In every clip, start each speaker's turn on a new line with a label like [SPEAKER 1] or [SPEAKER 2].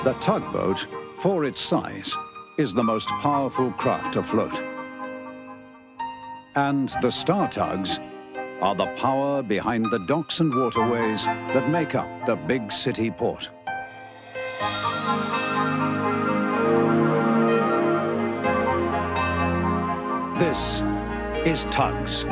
[SPEAKER 1] The tugboat, for its size, is the most powerful craft afloat. And the star tugs are the power behind the docks and waterways that make up the Bigg City Port. This is Tugs.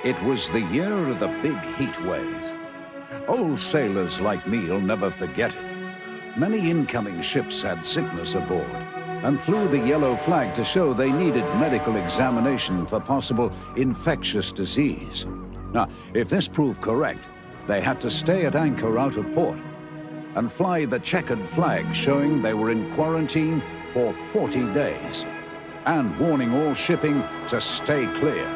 [SPEAKER 1] It was the year of the big heat wave. Old sailors like me'll never forget it. Many incoming ships had sickness aboard and flew the yellow flag to show they needed medical examination for possible infectious disease. Now, if this proved correct, they had to stay at anchor out of port and fly the checkered flag showing they were in quarantine for 40 days and warning all shipping to stay clear.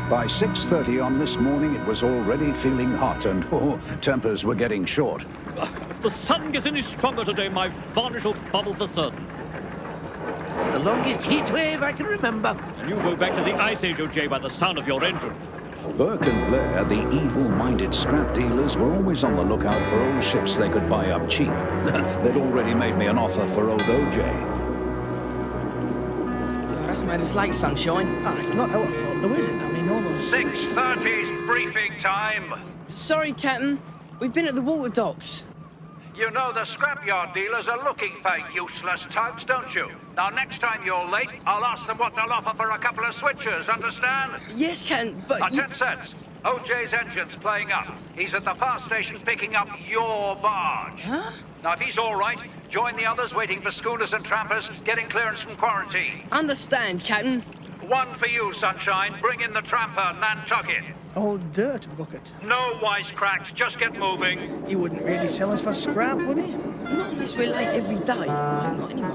[SPEAKER 1] By 6:30 on this morning, it was already feeling hot and tempers were getting short.
[SPEAKER 2] If the sun gets any stronger today, my varnish will bubble for certain.
[SPEAKER 3] It's the longest heat wave I can remember.
[SPEAKER 2] And you go back to the Ice Age, O.J., by the sound of your engine.
[SPEAKER 1] Burke and Blair, the evil-minded scrap dealers, were always on the lookout for old ships they could buy up cheap. They'd already made me an offer for old O.J.
[SPEAKER 4] That's made us late, sunshine.
[SPEAKER 5] It's not our fault, though, is it? I mean, all those...
[SPEAKER 6] 6:30's briefing time.
[SPEAKER 4] Sorry, Captain. We've been at the water docks.
[SPEAKER 6] You know the scrapyard dealers are looking for useless tugs, don't you? Now, next time you're late, I'll ask them what they'll offer for a couple of switchers, understand?
[SPEAKER 4] Yes, Captain, but...
[SPEAKER 6] 10 cents. O.J.'s engine's playing up. He's at the fire station picking up your barge.
[SPEAKER 4] Huh?
[SPEAKER 6] Now, if he's all right, join the others waiting for schooners and trampers getting clearance from quarantine.
[SPEAKER 4] Understand, Captain.
[SPEAKER 6] One for you, Sunshine. Bring in the tramper, Nantucket.
[SPEAKER 5] Old dirt bucket.
[SPEAKER 6] No wisecracks, just get moving.
[SPEAKER 5] He wouldn't really sell us for scrap, would he?
[SPEAKER 4] Not unless we're late every day. Not anyway.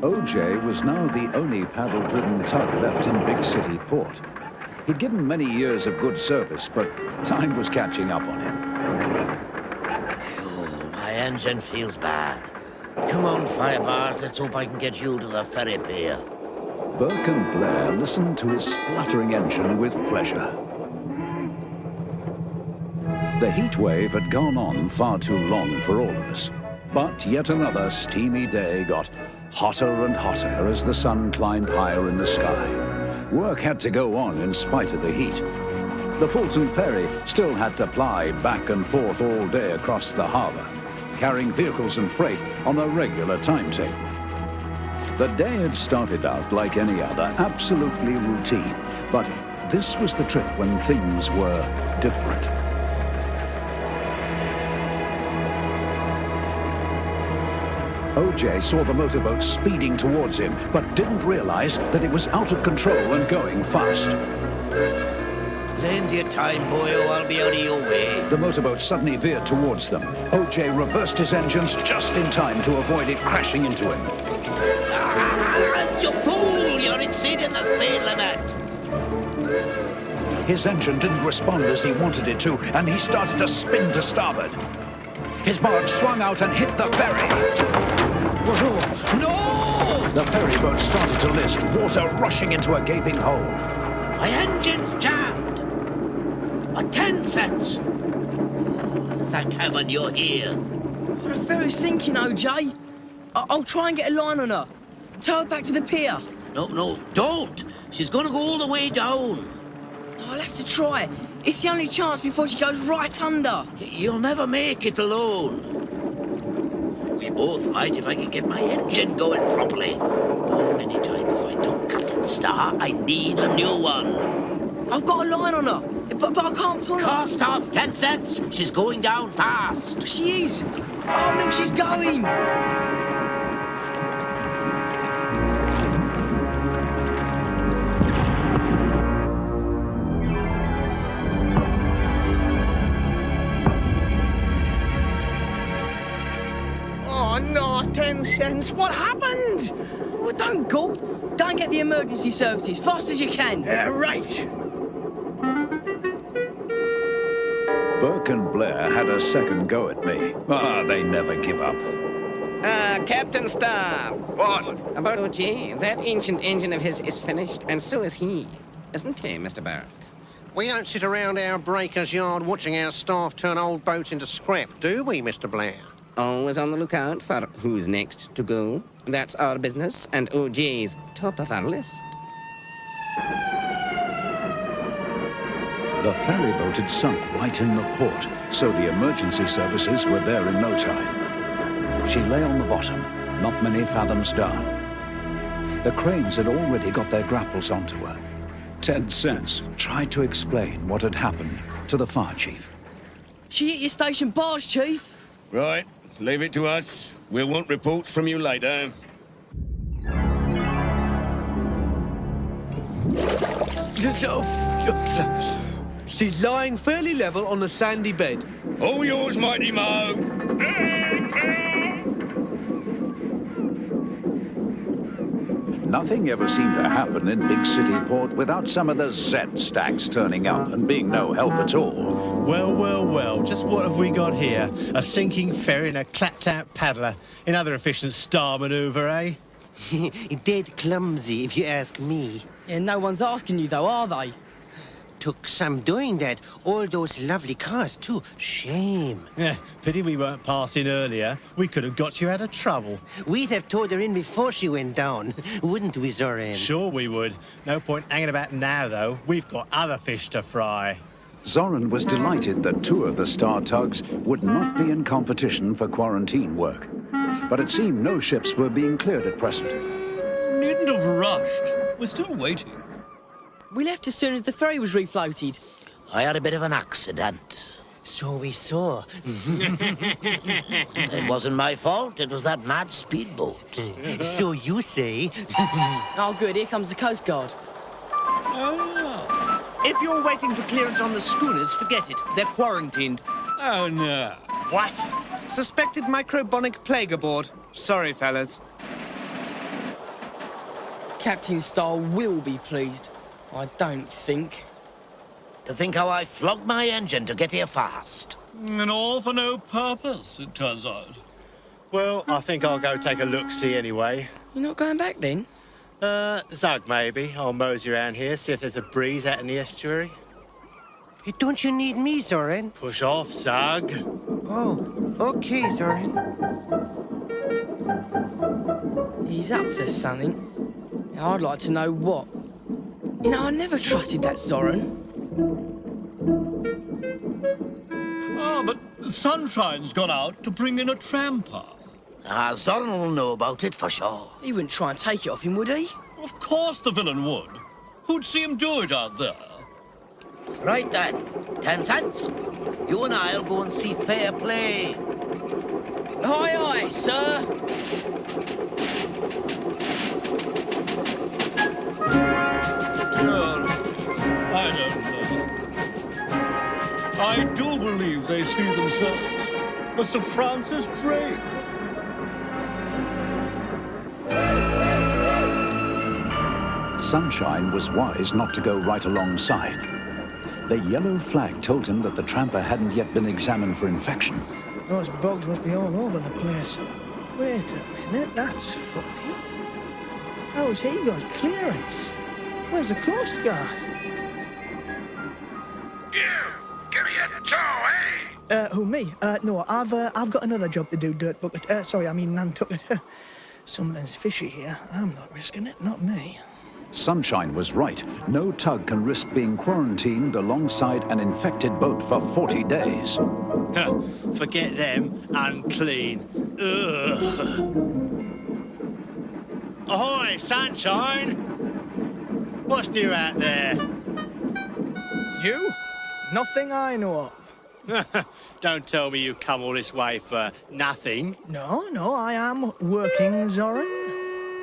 [SPEAKER 1] O.J. was now the only paddle-driven tug left in Bigg City Port. He'd given many years of good service, but time was catching up on him.
[SPEAKER 3] My engine feels bad. Come on, Firebart, let's hope I can get you to the ferry pier.
[SPEAKER 1] Burke and Blair listened to his spluttering engine with pleasure. The heat wave had gone on far too long for all of us. But yet another steamy day got hotter and hotter as the sun climbed higher in the sky. Work had to go on in spite of the heat. The Fultan Ferry still had to ply back and forth all day across the harbor, carrying vehicles and freight on a regular timetable. The day had started out like any other, absolutely routine, but this was the trip when things were different. O.J. saw the motorboat speeding towards him, but didn't realize that it was out of control and going fast.
[SPEAKER 3] Lend your time, boy, or I'll be out of your way.
[SPEAKER 1] The motorboat suddenly veered towards them. O.J. reversed his engines just in time to avoid it crashing into him.
[SPEAKER 3] You fool! You're exceeding the speed limit!
[SPEAKER 1] His engine didn't respond as he wanted it to, and he started to spin to starboard. His barge swung out and hit the ferry.
[SPEAKER 3] No!
[SPEAKER 1] The ferry boat started to list, water rushing into a gaping hole.
[SPEAKER 3] My engine's jammed! 10 cents! Thank heaven you're here.
[SPEAKER 4] The ferry's sinking, O.J. I'll try and get a line on her. Tow her back to the pier.
[SPEAKER 3] No, don't! She's gonna go all the way down.
[SPEAKER 4] I'll have to try. It's the only chance before she goes right under.
[SPEAKER 3] You'll never make it alone. We both might if I could get my engine going properly. How many times have I done Captain Star? I need a new one.
[SPEAKER 4] I've got a line on her, but I can't pull her.
[SPEAKER 3] Cost off 10 cents. She's going down fast.
[SPEAKER 4] She is. Oh, look, she's going!
[SPEAKER 5] Oh, no, 10 cents. What happened?
[SPEAKER 4] Oh, don't gulp. Go and get the emergency services, fast as you can.
[SPEAKER 5] Right.
[SPEAKER 1] Burke and Blair had a second go at me. They never give up.
[SPEAKER 7] Captain Star.
[SPEAKER 6] What?
[SPEAKER 7] About O.J., that ancient engine of his is finished, and so is he. Isn't he, Mr. Burke?
[SPEAKER 8] We don't sit around our breaker's yard watching our staff turn old boats into scrap, do we, Mr. Blair?
[SPEAKER 7] Always on the lookout for who's next to go. That's our business, and O.J.'s top of our list.
[SPEAKER 1] The ferry boat had sunk right in the port, so the emergency services were there in no time. She lay on the bottom, not many fathoms down. The cranes had already got their grapples onto her. Ted Cents tried to explain what had happened to the fire chief.
[SPEAKER 4] She hit your station barge, Chief.
[SPEAKER 9] Right, leave it to us. We'll want reports from you later.
[SPEAKER 10] She's lying fairly level on the sandy bed.
[SPEAKER 9] All yours, Mighty Mo.
[SPEAKER 1] Nothing ever seemed to happen in Bigg City Port without some of the Z stacks turning up and being no help at all.
[SPEAKER 10] Well, well, well, just what have we got here? A sinking ferry and a clapped-out paddler. Another efficient star manoeuvre, eh?
[SPEAKER 8] Dead clumsy, if you ask me.
[SPEAKER 4] Yeah, no one's asking you, though, are they?
[SPEAKER 8] Took some doing that. All those lovely cars, too. Shame.
[SPEAKER 10] Yeah, pity we weren't passing earlier. We could have got you out of trouble.
[SPEAKER 8] We'd have towed her in before she went down, wouldn't we, Zorran?
[SPEAKER 10] Sure we would. No point hanging about now, though. We've got other fish to fry.
[SPEAKER 1] Zorran was delighted that two of the Star Tugs would not be in competition for quarantine work. But it seemed no ships were being cleared at present.
[SPEAKER 2] Needn't have rushed. We're still waiting.
[SPEAKER 4] We left as soon as the ferry was refloated.
[SPEAKER 3] I had a bit of an accident.
[SPEAKER 8] So we saw.
[SPEAKER 3] It wasn't my fault. It was that mad speedboat.
[SPEAKER 8] So you say.
[SPEAKER 4] Oh, good. Here comes the coastguard.
[SPEAKER 10] If you're waiting for clearance on the schooners, forget it. They're quarantined.
[SPEAKER 9] Oh, no.
[SPEAKER 10] What? Suspected microbonic plague aboard. Sorry, fellas.
[SPEAKER 4] Captain Star will be pleased. I don't think.
[SPEAKER 3] To think how I flogged my engine to get here fast.
[SPEAKER 2] And all for no purpose, it turns out.
[SPEAKER 10] Well, I think I'll go take a look-see anyway.
[SPEAKER 4] You're not going back, then?
[SPEAKER 10] Zug, maybe. I'll mosey around here, see if there's a breeze out in the estuary.
[SPEAKER 8] Don't you need me, Zorran?
[SPEAKER 10] Push off, Zug.
[SPEAKER 8] Oh, okay, Zorran.
[SPEAKER 4] He's up to something. Now, I'd like to know what. You know, I never trusted that Zorran.
[SPEAKER 2] But Sunshine's gone out to bring in a tramper.
[SPEAKER 3] Zorran will know about it for sure.
[SPEAKER 4] He wouldn't try and take it off him, would he?
[SPEAKER 2] Of course the villain would. Who'd see him do it out there?
[SPEAKER 3] Right then, 10 cents. You and I'll go and see fair play.
[SPEAKER 4] Aye, aye, sir.
[SPEAKER 2] I don't know. I do believe they see themselves as Sir Francis Drake.
[SPEAKER 1] Sunshine was wise not to go right alongside. The yellow flag told him that the tramper hadn't yet been examined for infection.
[SPEAKER 5] Those bugs must be all over the place. Wait a minute, that's funny. How's he got clearance? Where's the coastguard?
[SPEAKER 6] You! Give me a tow, eh?
[SPEAKER 5] Who, me? No, I've got another job to do, Dirt Bucket. Sorry, I mean Nantucket. Something's fishy here. I'm not risking it, not me.
[SPEAKER 1] Sunshine was right. No tug can risk being quarantined alongside an infected boat for 40 days.
[SPEAKER 10] Forget them. Unclean. Ugh. Ahoy, Sunshine! What's new out there?
[SPEAKER 5] You? Nothing I know of.
[SPEAKER 10] Don't tell me you've come all this way for nothing.
[SPEAKER 5] No, I am working, Zorran.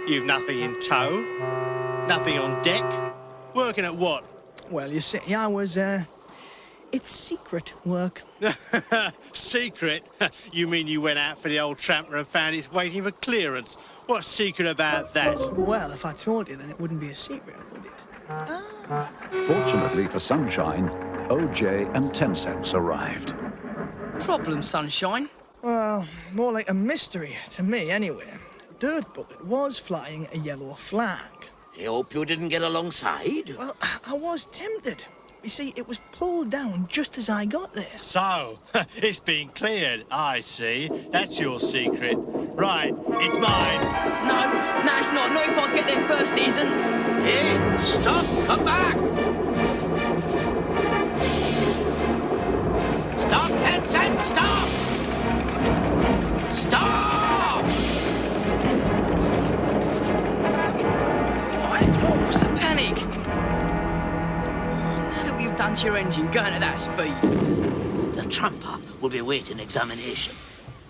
[SPEAKER 10] You've nothing in tow? Nothing on deck? Working at what?
[SPEAKER 5] Well, you see, I was, it's secret work.
[SPEAKER 10] Secret? You mean you went out for the old tramper and found he's waiting for clearance? What's secret about that?
[SPEAKER 5] Well, if I told you, then it wouldn't be a secret, would it?
[SPEAKER 1] Fortunately for Sunshine, O.J. and 10 Cents arrived.
[SPEAKER 4] Problem, Sunshine?
[SPEAKER 5] Well, more like a mystery, to me anyway. Dirt Bucket was flying a yellow flag.
[SPEAKER 3] I hope you didn't get alongside.
[SPEAKER 5] Well, I was tempted. You see, it was pulled down just as I got there.
[SPEAKER 10] So, it's been cleared. I see. That's your secret. Right, it's mine.
[SPEAKER 4] No, it's not. Not if I get there first, it isn't.
[SPEAKER 3] Hey, stop! Come back! Stop, 10 Cents! Stop! Stop!
[SPEAKER 4] What's the panic? Now that we've done to your engine, going at that speed.
[SPEAKER 3] The tramper will be waiting examination.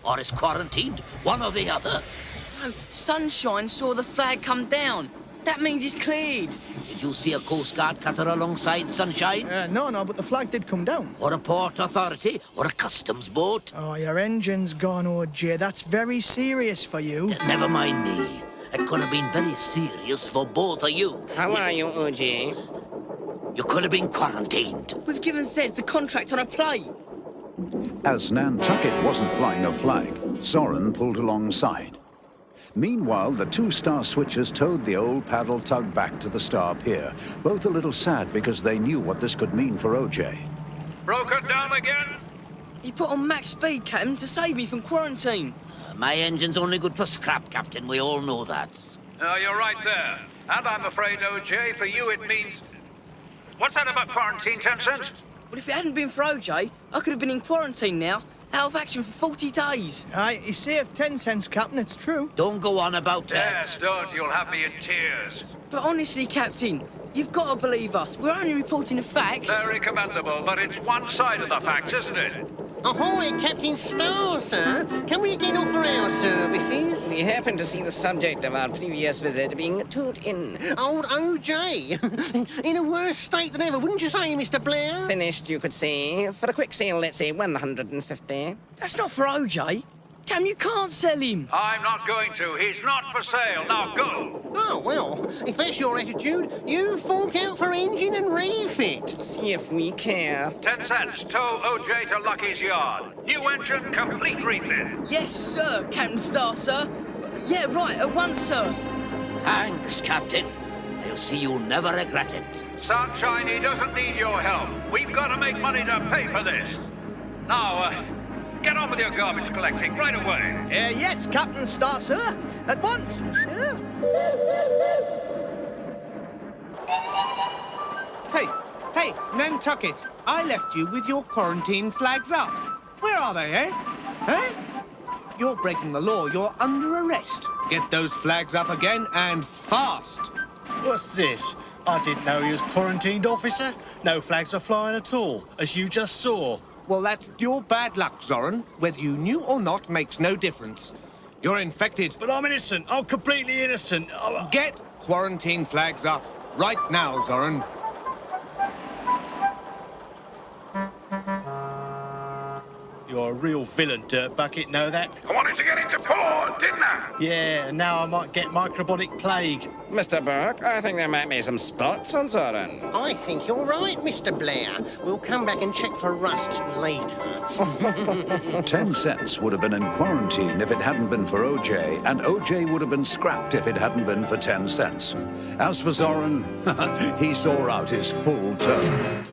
[SPEAKER 3] Or is quarantined, one or the other.
[SPEAKER 4] No, Sunshine saw the flag come down. That means it's cleared.
[SPEAKER 3] Did you see a coastguard cutter alongside, Sunshine?
[SPEAKER 5] No, but the flag did come down.
[SPEAKER 3] Or a port authority? Or a customs boat?
[SPEAKER 5] Oh, your engine's gone, O.J. That's very serious for you.
[SPEAKER 3] Never mind me. It could have been very serious for both of you.
[SPEAKER 7] How are you, O.J.?
[SPEAKER 3] You could have been quarantined.
[SPEAKER 4] We've given Zeds the contract on a plate.
[SPEAKER 1] As Nantucket wasn't flying a flag, Zorran pulled alongside. Meanwhile, the two star switchers towed the old paddle tug back to the Star Pier, both a little sad because they knew what this could mean for O.J.
[SPEAKER 6] Broken down again?
[SPEAKER 4] He put on max speed, Captain, to save me from quarantine.
[SPEAKER 3] My engine's only good for scrap, Captain. We all know that.
[SPEAKER 6] You're right there. And I'm afraid, O.J., for you it means... What's that about quarantine, 10 Cents?
[SPEAKER 4] Well, if it hadn't been for O.J., I could have been in quarantine now, out of action for 40 days.
[SPEAKER 5] Aye, you saved 10 cents, Captain, it's true.
[SPEAKER 3] Don't go on about that.
[SPEAKER 6] Yes, don't. You'll have me in tears.
[SPEAKER 4] But honestly, Captain, you've got to believe us. We're only reporting the facts.
[SPEAKER 6] Very commendable, but it's one side of the facts, isn't it?
[SPEAKER 8] Ahoy, Captain Star, sir. Can we again offer our services?
[SPEAKER 7] We happen to see the subject of our previous visit being towed in.
[SPEAKER 8] Old O.J. In a worse state than ever, wouldn't you say, Mr. Blair?
[SPEAKER 7] Finished, you could say. For a quick sale, let's say 150.
[SPEAKER 4] That's not for O.J. Cam, you can't sell him.
[SPEAKER 6] I'm not going to. He's not for sale. Now go.
[SPEAKER 8] Oh, well, if that's your attitude, you fork out for engine and refit.
[SPEAKER 7] See if we care.
[SPEAKER 6] 10 Cents. Tow O.J. to Lucky's yard. New engine, complete refit.
[SPEAKER 4] Yes, sir, Captain Star, sir. Yeah, right, at once, sir.
[SPEAKER 3] Thanks, Captain. They'll see you never regret it.
[SPEAKER 6] Sunshine, he doesn't need your help. We've got to make money to pay for this. Now, get on with your garbage collecting right away.
[SPEAKER 5] Yes, Captain Star, sir. At once.
[SPEAKER 10] Hey, Nantucket, I left you with your quarantine flags up. Where are they, eh? You're breaking the law. You're under arrest. Get those flags up again and fast. What's this? I didn't know he was quarantined, officer. No flags are flying at all, as you just saw. Well, that's your bad luck, Zorran. Whether you knew or not makes no difference. You're infected. But I'm innocent. I'm completely innocent. Get quarantine flags up right now, Zorran. You're a real villain, Dirt Bucket, know that?
[SPEAKER 6] I wanted to get into port, didn't I?
[SPEAKER 10] Yeah, and now I might get microbiotic plague.
[SPEAKER 7] Mr. Burke, I think there might be some spots on Zorran.
[SPEAKER 8] I think you're right, Mr. Blair. We'll come back and check for rust later.
[SPEAKER 1] 10 Cents would have been in quarantine if it hadn't been for O.J., and O.J. would have been scrapped if it hadn't been for 10 Cents. As for Zorran, he saw out his full term.